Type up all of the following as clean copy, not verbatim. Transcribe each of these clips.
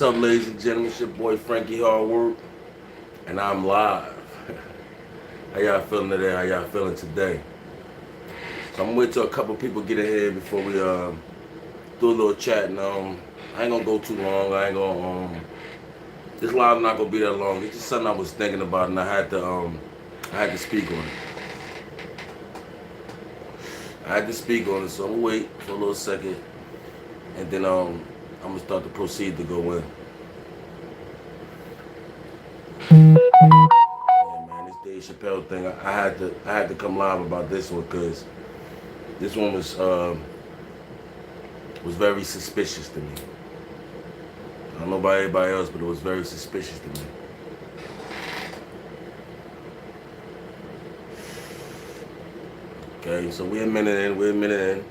What's up, ladies and gentlemen? It's your boy Frankie Hardwork, and I'm live. How y'all feeling today? How y'all feeling today? So I'm gonna wait till a couple people get in here before we do a little chat. I ain't gonna go too long. I ain't gonna this live not gonna be that long. It's just something I was thinking about, and I had to speak on it. I had to speak on it, so I'm gonna wait for a little second, and then I'm gonna start to proceed to go in. Yeah, man, this Dave Chappelle thing, I had to come live about this one because this one was very suspicious to me. I don't know about everybody else, but it was very suspicious to me. Okay, so we're a minute in. We're a minute in.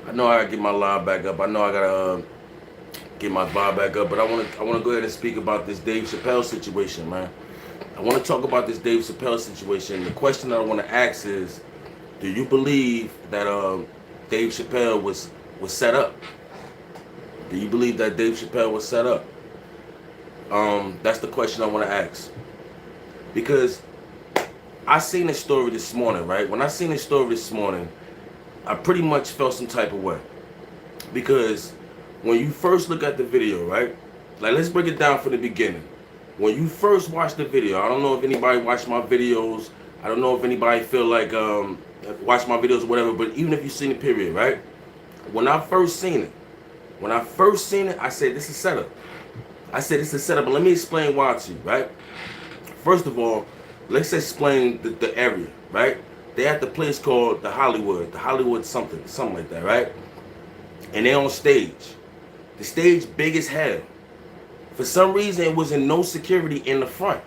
I know I gotta get my live back up. I know I gotta get my vibe back up, but I wanna go ahead and speak about this Dave Chappelle situation, man. I want to talk about this Dave Chappelle situation. The question that I want to ask is, do you believe that Dave Chappelle was set up? Do you believe that Dave Chappelle was set up? That's the question I want to ask. Because I seen this story this morning, right? When I seen this story this morning, I pretty much felt some type of way. Because when you first look at the video, right? Like, let's break it down from the beginning. When you first watch the video, I don't know if anybody watched my videos. I don't know if anybody feel like watch my videos or whatever. But even if you seen the period, right? When I first seen it, I said this is setup. I said this is setup. But let me explain why to you, right? First of all, let's explain the area, right? They at the place called the Hollywood something like that, right? And they on stage. The stage big as hell. For some reason, it wasn't no security in the front.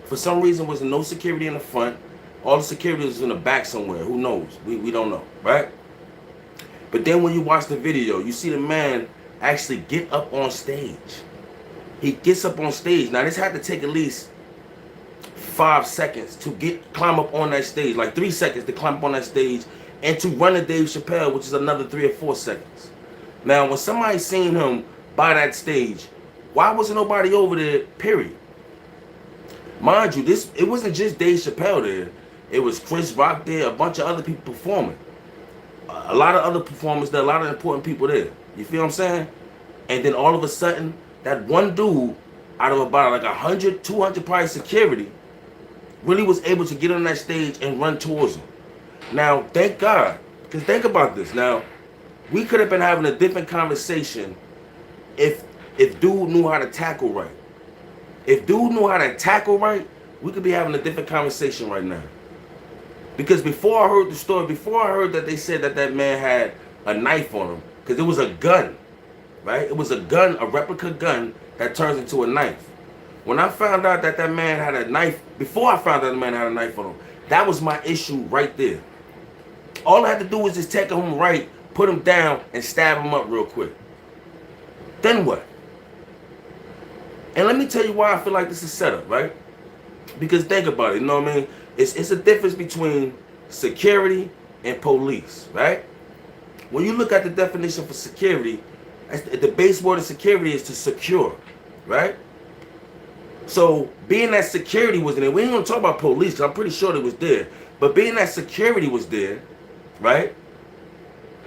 For some reason, it wasn't no security in the front. All the security was in the back somewhere. Who knows? We don't know, right? But then when you watch the video, you see the man actually get up on stage. He gets up on stage. Now, this had to take at least 5 seconds to climb up on that stage. Like 3 seconds to climb up on that stage and to run to Dave Chappelle, which is another 3 or 4 seconds. Now, when somebody seen him by that stage, why wasn't nobody over there, period? Mind you, it wasn't just Dave Chappelle there. It was Chris Rock there, a bunch of other people performing. A lot of other performers there, a lot of important people there. You feel what I'm saying? And then all of a sudden, that one dude, out of about like 100, 200 probably security, really was able to get on that stage and run towards him. Now, thank God, because think about this. Now, we could have been having a different conversation if dude knew how to tackle right. If dude knew how to tackle right, we could be having a different conversation right now. Because before I heard the story, before I heard that they said that man had a knife on him, because it was a gun, right? It was a gun, a replica gun that turns into a knife. When I found out that man had a knife, before I found out the man had a knife on him, that was my issue right there. All I had to do was just take him right, put him down, and stab him up real quick. Then what? And let me tell you why I feel like this is set up, right? Because think about it, you know what I mean? It's a difference between security and police, right? When you look at the definition for security, the base word of security is to secure, right? So being that security was in there, we ain't gonna talk about police, because I'm pretty sure it was there. But being that security was there, right?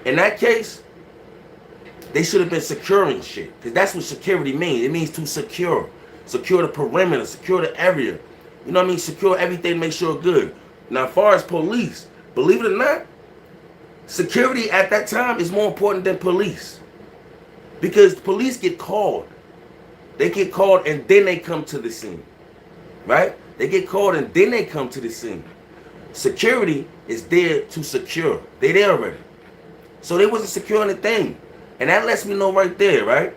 In that case, they should have been securing shit. Because that's what security means. It means to secure. Secure the perimeter. Secure the area. You know what I mean? Secure everything, make sure it's good. Now, as far as police, believe it or not, security at that time is more important than police. Because police get called. They get called and then they come to the scene. Right? They get called and then they come to the scene. Security is there to secure. They there already. So they wasn't securing the thing. And that lets me know right there, right?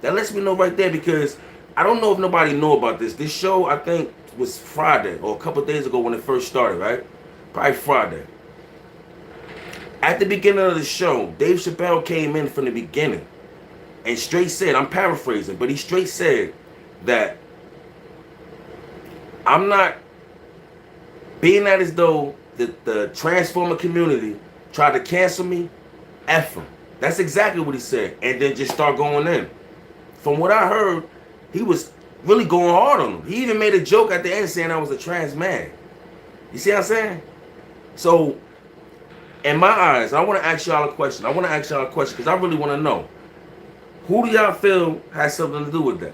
That lets me know right there because I don't know if nobody know about this. This show, I think, was Friday or a couple days ago when it first started, right? Probably Friday. At the beginning of the show, Dave Chappelle came in from the beginning and straight said, I'm paraphrasing, but he straight said that I'm not being that as though the Transformer community tried to cancel me, F them. That's exactly what he said. And then just start going in. From what I heard, he was really going hard on him. He even made a joke at the end saying I was a trans man. You see what I'm saying? So, in my eyes, I want to ask y'all a question. Because I really want to know. Who do y'all feel has something to do with that?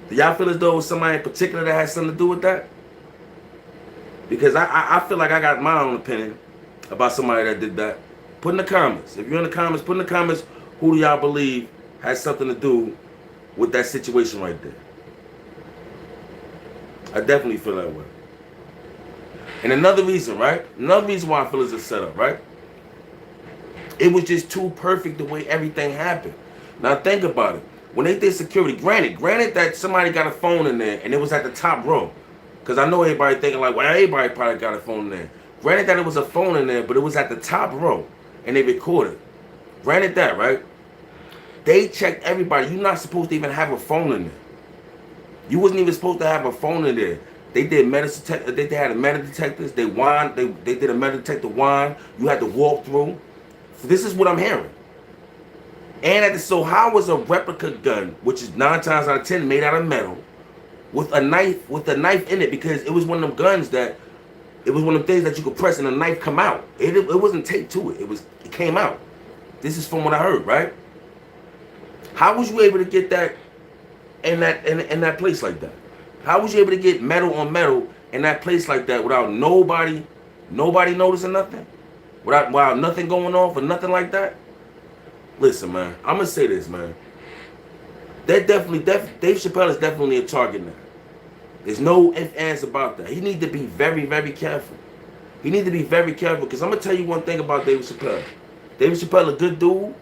Do y'all feel as though it was somebody in particular that has something to do with that? Because I feel like I got my own opinion about somebody that did that. Put in the comments. If you're in the comments, put in the comments who do y'all believe has something to do with that situation right there. I definitely feel that way. And another reason, right? Another reason why I feel it's a setup, right? It was just too perfect the way everything happened. Now think about it. When they did security, granted that somebody got a phone in there and it was at the top row. Because I know everybody thinking like, well, everybody probably got a phone in there. Granted that it was a phone in there, but it was at the top row and they recorded. Granted that, right? They checked everybody. You're not supposed to even have a phone in there. You wasn't even supposed to have a phone in there. They did they had a metal detectors. They did a metal detector wand. You had to walk through. So this is what I'm hearing. And so how was a replica gun, which is 9 times out of 10 made out of metal, with a knife in it? Because it was one of them guns that, it was one of them things that you could press and a knife come out. It wasn't taped to it. It came out. This is from what I heard, right? How was you able to get that in that place like that? How was you able to get metal on metal in that place like that without nobody noticing nothing? Without nothing going on for nothing like that? Listen, man, I'm gonna say this, man. Dave Chappelle is definitely a target now. There's no ifs, ands about that. He need to be very, very careful. He need to be very careful, because I'm gonna tell you one thing about David Chappelle. David Chappelle a good dude.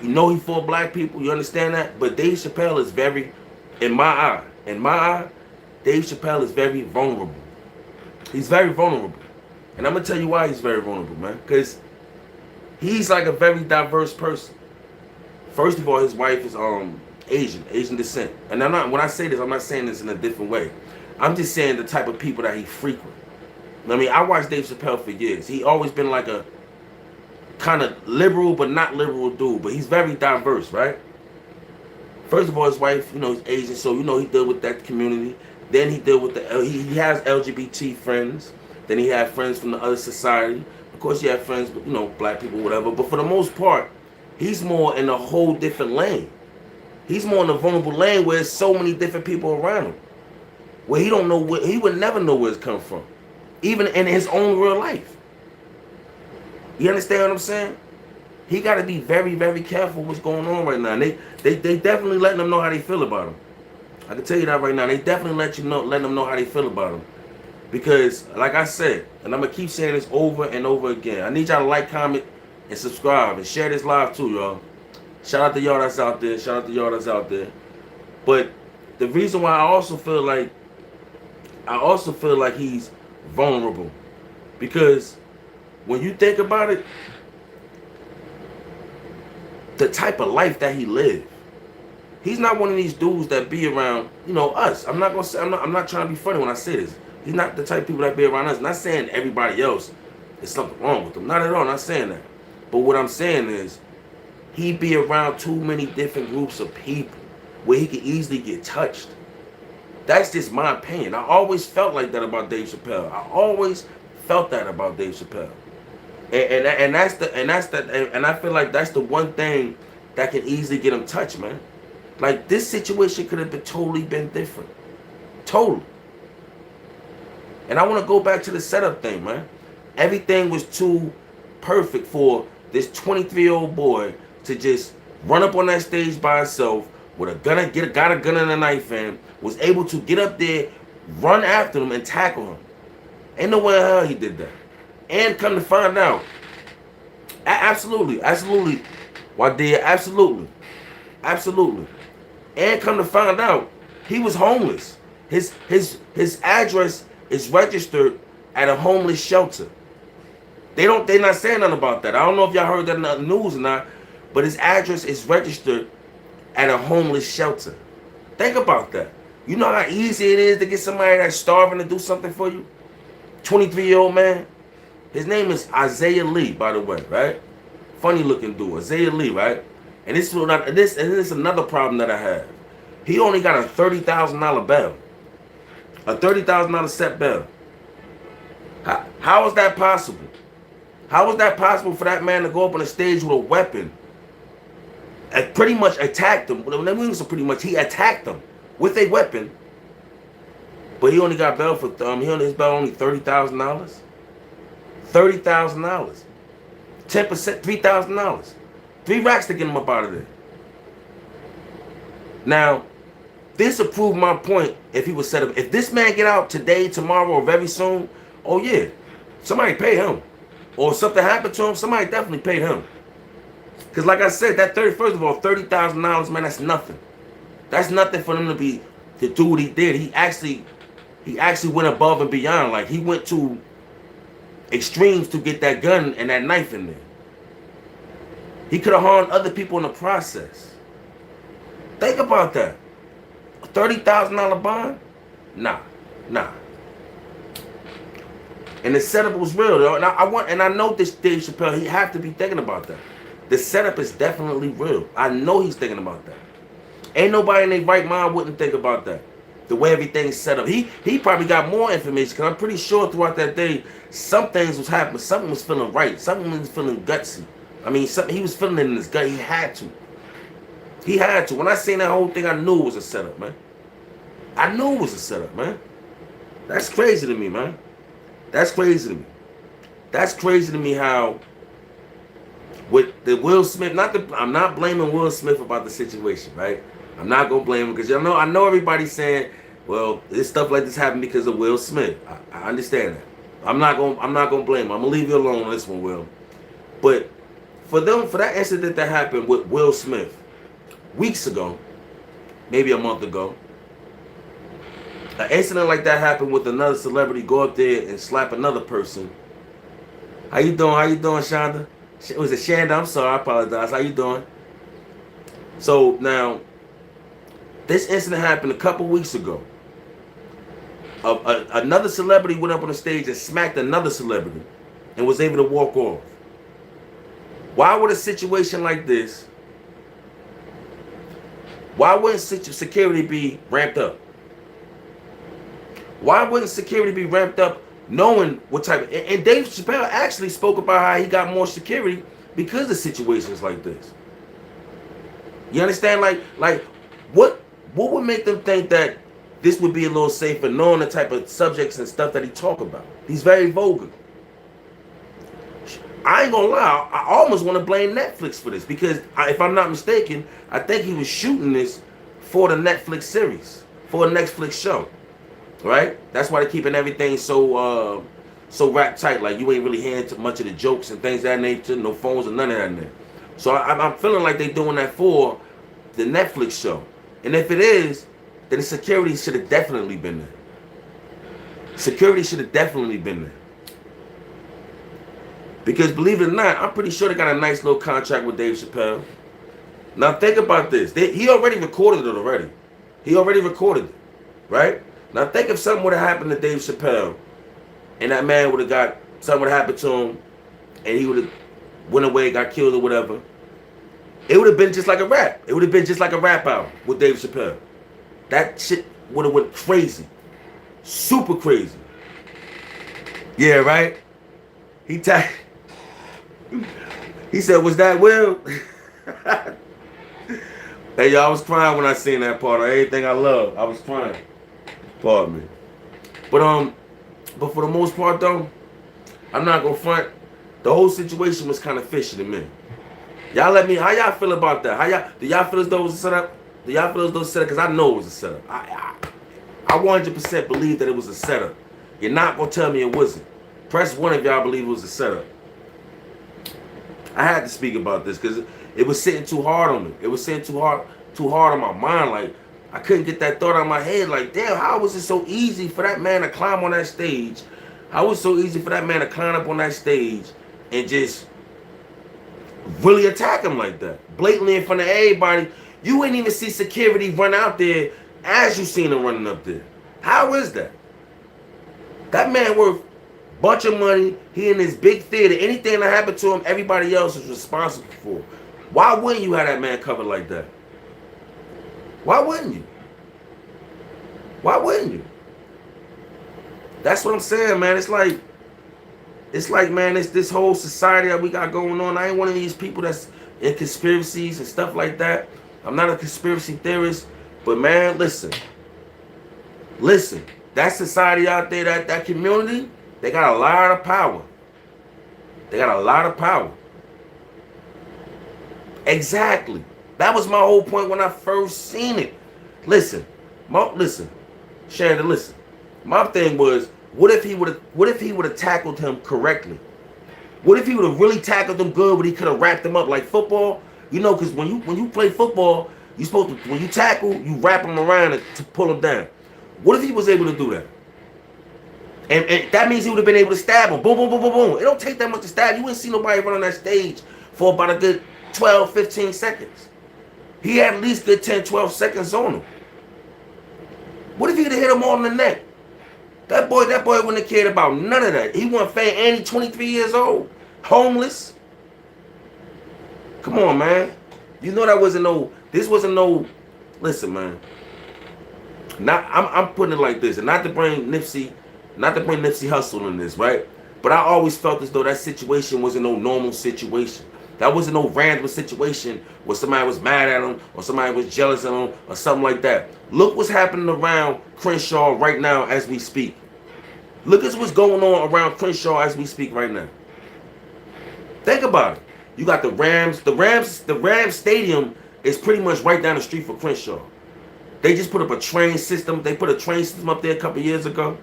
You know he fought black people, you understand that? But Dave Chappelle is very, in my eye, Dave Chappelle is very vulnerable. He's very vulnerable. And I'm going to tell you why he's very vulnerable, man. Because he's like a very diverse person. First of all, his wife is Asian descent. And when I say this, I'm not saying this in a different way. I'm just saying the type of people that he frequent. I mean, I watched Dave Chappelle for years. He always been like a kind of liberal but not liberal dude, but he's very diverse, right? First of all, his wife, you know, is Asian, so you know he dealt with that community. Then he dealt with he has LGBT friends. Then he had friends from the other society. Of course, he had friends with, you know, black people, whatever. But for the most part, he's more in a whole different lane. He's more in a vulnerable lane where there's so many different people around him, where he don't know he would never know where it's come from, even in his own real life. You understand what I'm saying? He got to be very, very careful what's going on right now. They definitely letting them know how they feel about him. I can tell you that right now. They definitely letting them know how they feel about him. Because, like I said, and I'm going to keep saying this over and over again, I need y'all to like, comment, and subscribe, and share this live too, y'all. Shout out to y'all that's out there. Shout out to y'all that's out there. But the reason why I also feel like he's vulnerable, because when you think about it, the type of life that he lived, he's not one of these dudes that be around, you know, us. I'm not trying to be funny when I say this. He's not the type of people that be around us. I'm not saying everybody else there's something wrong with them. Not at all. I'm not saying that. But what I'm saying is, he be around too many different groups of people where he could easily get touched. That's just my opinion. I always felt like that about Dave Chappelle. I always felt that about Dave Chappelle. And I feel like that's the one thing that can easily get him touched, man. Like, this situation could have totally been different. Totally. And I want to go back to the setup thing, man. Everything was too perfect for this 23-year-old boy to just run up on that stage by himself with a gun, got a gun and a knife in, was able to get up there, run after him, and tackle him. Ain't no way in hell he did that. And come to find out, absolutely, Wadia, absolutely. And come to find out, he was homeless. His address is registered at a homeless shelter. They're not saying nothing about that. I don't know if y'all heard that in the news or not, but his address is registered at a homeless shelter. Think about that. You know how easy it is to get somebody that's starving to do something for you? 23-year-old man. His name is Isaiah Lee, by the way, right? Funny looking dude, Isaiah Lee, right? And this is another problem that I have. He only got a $30,000 bail. A $30,000 set bail. How is that possible? How is that possible for that man to go up on the stage with a weapon and pretty much attack them? Well, that means pretty much he attacked them with a weapon, but he only got bail for his bail only $30,000. $30,000. 10%, $3,000. 3 racks to get him up out of there. Now, this will prove my point if he was set up. If this man get out today, tomorrow, or very soon, oh yeah, somebody pay him. Or something happened to him, somebody definitely paid him. Because like I said, that first of all, $30,000, man, that's nothing. That's nothing for them to do what he did. He actually went above and beyond. Like, he went to extremes to get that gun and that knife in there. He could have harmed other people in the process. Think about that. A $30,000 bond? Nah. And the setup was real, though. And I know this Dave Chappelle, he have to be thinking about that. The setup is definitely real. I know he's thinking about that. Ain't nobody in their right mind wouldn't think about that. The way everything's set up. He probably got more information, because I'm pretty sure throughout that day, some things was happening. Something was feeling right. Something was feeling gutsy. I mean, something he was feeling it in his gut. He had to. He had to. When I seen that whole thing, I knew it was a setup, man. I knew it was a setup, man. That's crazy to me, man. That's crazy to me. That's crazy to me how with the Will Smith, I'm not blaming Will Smith about the situation, right? I'm not gonna blame him, because I know everybody's saying, well, this stuff like this happened because of Will Smith. I understand that. I'm not gonna blame him. I'm gonna leave you alone on this one, Will. But for that incident that happened with Will Smith weeks ago, maybe a month ago, an incident like that happened with another celebrity, go up there and slap another person. How you doing? Shonda? Was it Shanda? I'm sorry, I apologize. How you doing? So now, this incident happened a couple weeks ago. Another celebrity went up on the stage and smacked another celebrity and was able to walk off. Why would a situation like this, why wouldn't security be ramped up? Why wouldn't security be ramped up knowing what type of... And Dave Chappelle actually spoke about how he got more security because of situations like this. You understand? Like what would make them think that this would be a little safer, knowing the type of subjects and stuff that he talk about? He's very vulgar. I ain't gonna lie, I almost want to blame Netflix for this, because if I'm not mistaken, I think he was shooting this for the Netflix series, for a Netflix show. Right? That's why they're keeping everything so wrapped tight. Like, you ain't really hearing too much of the jokes and things of that nature. No phones or none of that in there. So I'm feeling like they're doing that for the Netflix show. And if it is, then the security should have definitely been there. Security should have definitely been there. Because believe it or not, I'm pretty sure they got a nice little contract with Dave Chappelle. Now think about this. He already recorded it already. He already recorded it. Right? Now think if something would have happened to Dave Chappelle, and that man would have got, something would have happened to him, and he would have went away, got killed or whatever. It would have been just like a rap. It would have been just like a rap album with Dave Chappelle. That shit would have went crazy. Super crazy. Yeah, right? He said, was that Will? Hey, y'all, I was crying when I seen that part of everything I love. I was crying. Pardon me. But for the most part though, I'm not gonna front. The whole situation was kind of fishy to me. Y'all let me, how y'all feel about that? Do y'all feel as though it was a setup? Do y'all feel as though it was a setup? Because I know it was a setup. I 100% believe that it was a setup. You're not gonna tell me it wasn't. Press 1 if y'all believe it was a setup. I had to speak about this because it was sitting too hard on me. It was sitting too hard on my mind. Like, I couldn't get that thought out of my head. Like, damn, how was it so easy for that man to climb on that stage? How was it so easy for that man to climb up on that stage and just really attack him like that? Blatantly in front of everybody. You ain't even see security run out there as you seen him running up there. How is that? That man worth a bunch of money. He in this big theater. Anything that happened to him, everybody else is responsible for. Why wouldn't you have that man covered like that? Why wouldn't you? Why wouldn't you? That's what I'm saying, man. It's like, man, it's this whole society that we got going on. I ain't one of these people that's in conspiracies and stuff like that. I'm not a conspiracy theorist, but man, listen. That society out there, that community, they got a lot of power. They got a lot of power. Exactly. That was my whole point when I first seen it. Listen, Shannon, listen. My thing was, what if he would have tackled him correctly? What if he would have really tackled him good, but he could have wrapped him up like football? You know, because when you play football, you supposed to, when you tackle, you wrap him around to pull him down. What if he was able to do that? And that means he would have been able to stab him. Boom, boom, boom, boom, boom. It don't take that much to stab. You wouldn't see nobody run on that stage for about a good 12, 15 seconds. He had at least good 10, 12 seconds on him. What if he could have hit him all in the neck? That boy wouldn't have cared about none of that. He wasn't fat, and he's 23 years old. Homeless. Come on, man. You know this wasn't no, listen, man. I'm putting it like this, and not to bring Nipsey Hussle in this, right? But I always felt as though that situation wasn't no normal situation. That wasn't no random situation where somebody was mad at him or somebody was jealous of him or something like that. Look what's happening around Crenshaw right now as we speak. Look at what's going on around Crenshaw as we speak right now. Think about it. You got the Rams. The Rams stadium is pretty much right down the street from Crenshaw. They just put up a train system. They put a train system up there a couple years ago.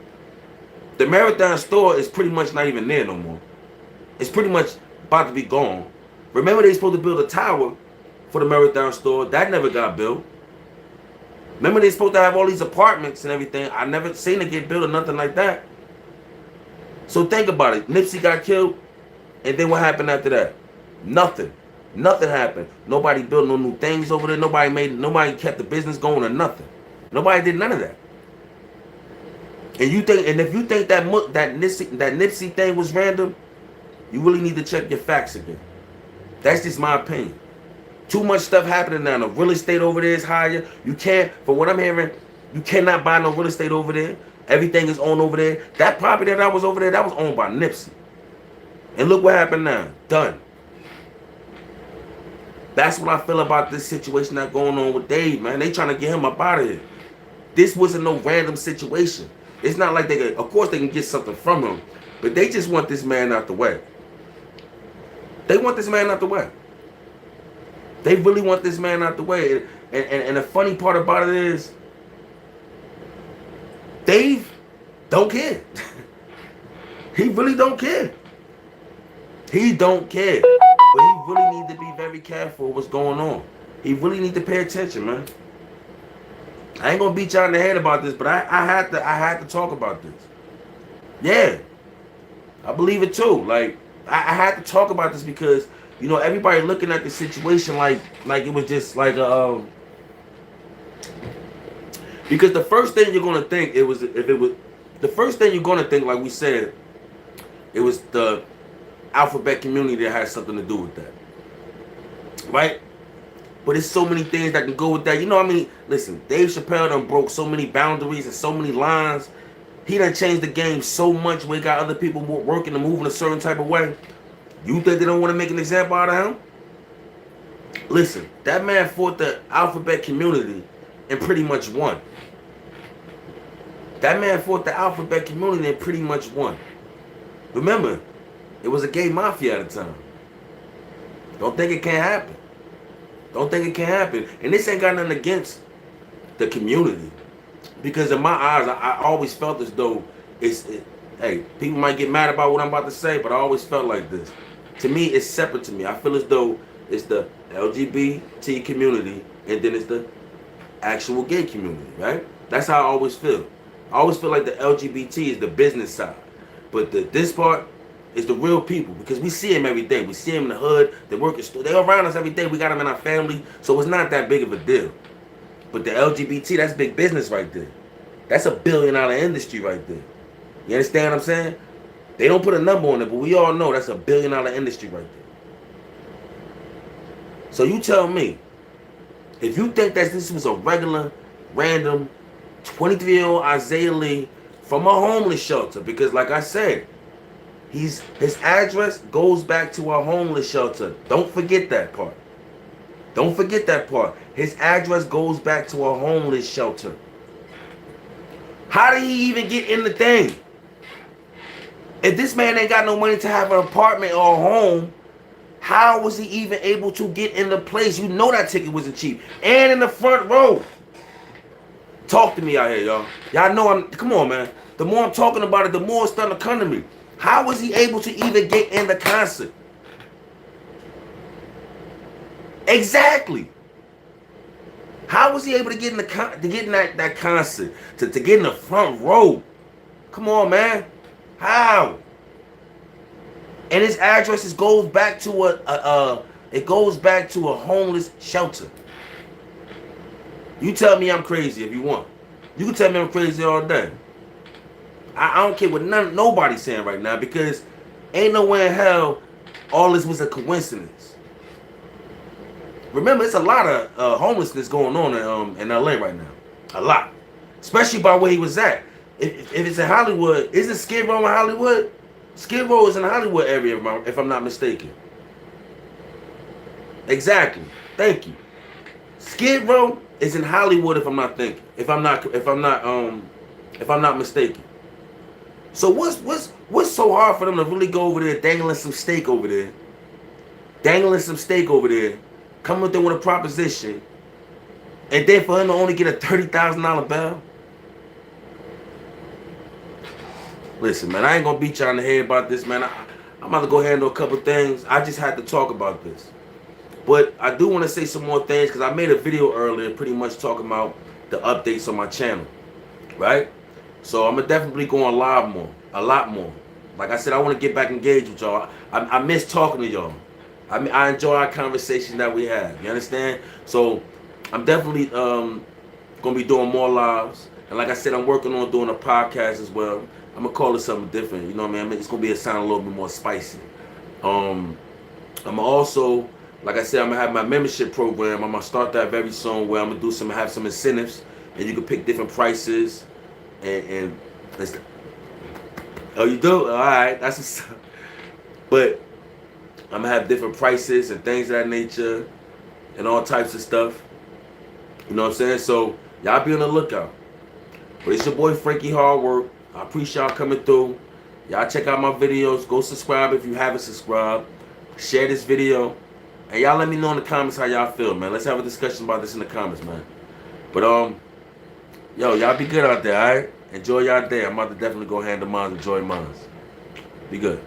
The Marathon store is pretty much not even there no more. It's pretty much about to be gone. Remember they supposed to build a tower for the Marathon store. That never got built. Remember they supposed to have all these apartments and everything. I never seen it get built or nothing like that. So think about it. Nipsey got killed, and then what happened after that? Nothing. Nothing happened. Nobody built no new things over there. Nobody kept the business going or nothing. Nobody did none of that. And if you think that Nipsey thing was random, you really need to check your facts again. That's just my opinion. Too much stuff happening now. The real estate over there is higher. You can't, for what I'm hearing, you cannot buy no real estate over there. Everything is owned over there. That property that was over there, that was owned by Nipsey. And look what happened now. Done. That's what I feel about this situation that's going on with Dave, man. They trying to get him up out of here. This wasn't no random situation. It's not like of course they can get something from him, but they just want this man out the way. They want this man out the way. They really want this man out the way. And the funny part about it is, Dave don't care. He really don't care. He don't care. But he really need to be very careful what's going on. He really need to pay attention, man. I ain't gonna beat y'all in the head about this, but I had to talk about this. Yeah. I believe it too. Like, I had to talk about this because, you know, everybody looking at the situation like it was just like because the first thing you're gonna think the first thing you're gonna think, like we said, it was the alphabet community that had something to do with that. Right? But there's so many things that can go with that. You know what I mean? Listen, Dave Chappelle done broke so many boundaries and so many lines. He done changed the game so much where he got other people working and moving a certain type of way. You think they don't want to make an example out of him? Listen, that man fought the alphabet community and pretty much won. That man fought the alphabet community and pretty much won. Remember, it was a gay mafia at the time. Don't think it can't happen. Don't think it can't happen. And this ain't got nothing against the community. Because in my eyes, I always felt as though hey, people might get mad about what I'm about to say, but I always felt like this. To me, it's separate to me. I feel as though it's the LGBT community and then it's the actual gay community, right? That's how I always feel. I always feel like the LGBT is the business side. But this part is the real people, because we see them every day. We see them in the hood. They work at store. They're around us every day. We got them in our family, so it's not that big of a deal. But the LGBT, that's big business right there. That's $1 billion industry right there. You understand what I'm saying? They don't put a number on it, but we all know that's $1 billion industry right there. So you tell me, if you think that this was a regular, random 23-year-old Isaiah Lee from a homeless shelter. Because like I said, his address goes back to a homeless shelter. Don't forget that part. Don't forget that part. His address goes back to a homeless shelter. How did he even get in the thing? If this man ain't got no money to have an apartment or a home, how was he even able to get in the place? You know that ticket wasn't cheap. And in the front row. Talk to me out here, y'all. Y'all know come on, man. The more I'm talking about it, the more it's starting to come to me. How was he able to even get in the concert? Exactly. How was he able to get in that concert? To get in the front row? Come on, man. How? And his address goes back to a homeless shelter. You tell me I'm crazy if you want. You can tell me I'm crazy all day. I don't care what nobody's saying right now, because ain't nowhere in hell all this was a coincidence. Remember, it's a lot of homelessness going on in LA right now. A lot. Especially by where he was at. If it's in Hollywood, isn't Skid Row in Hollywood? Skid Row is in the Hollywood area, if I'm not mistaken. Exactly. Thank you. Skid Row is in Hollywood, if I'm not mistaken. So what's so hard for them to really go over there dangling some steak over there? Come up there with a proposition, and then for him to only get a $30,000 bail? Listen, man, I ain't gonna beat y'all in the head about this, man. I'm about to go handle a couple things. I just had to talk about this. But I do want to say some more things, because I made a video earlier pretty much talking about the updates on my channel, right? So I'm going to definitely go on live more, a lot more. Like I said, I want to get back engaged with y'all. I miss talking to y'all. I enjoy our conversation that we have. You understand? So I'm definitely going to be doing more lives. And like I said, I'm working on doing a podcast as well. I'm going to call it something different. You know what I mean? It's going to be a sound a little bit more spicy. I'm also... Like I said, I'm going to have my membership program. I'm going to start that very soon, where I'm going to have some incentives, and you can pick different prices. And oh, you do? All right. That's a, but I'm going to have different prices and things of that nature and all types of stuff. You know what I'm saying? So y'all be on the lookout. But it's your boy Frankie Hardwork. I appreciate y'all coming through. Y'all check out my videos. Go subscribe if you haven't subscribed. Share this video. And y'all let me know in the comments how y'all feel, man. Let's have a discussion about this in the comments, man. But, yo, y'all be good out there, all right? Enjoy y'all day. I'm about to definitely go handle mine, enjoy mine. Be good.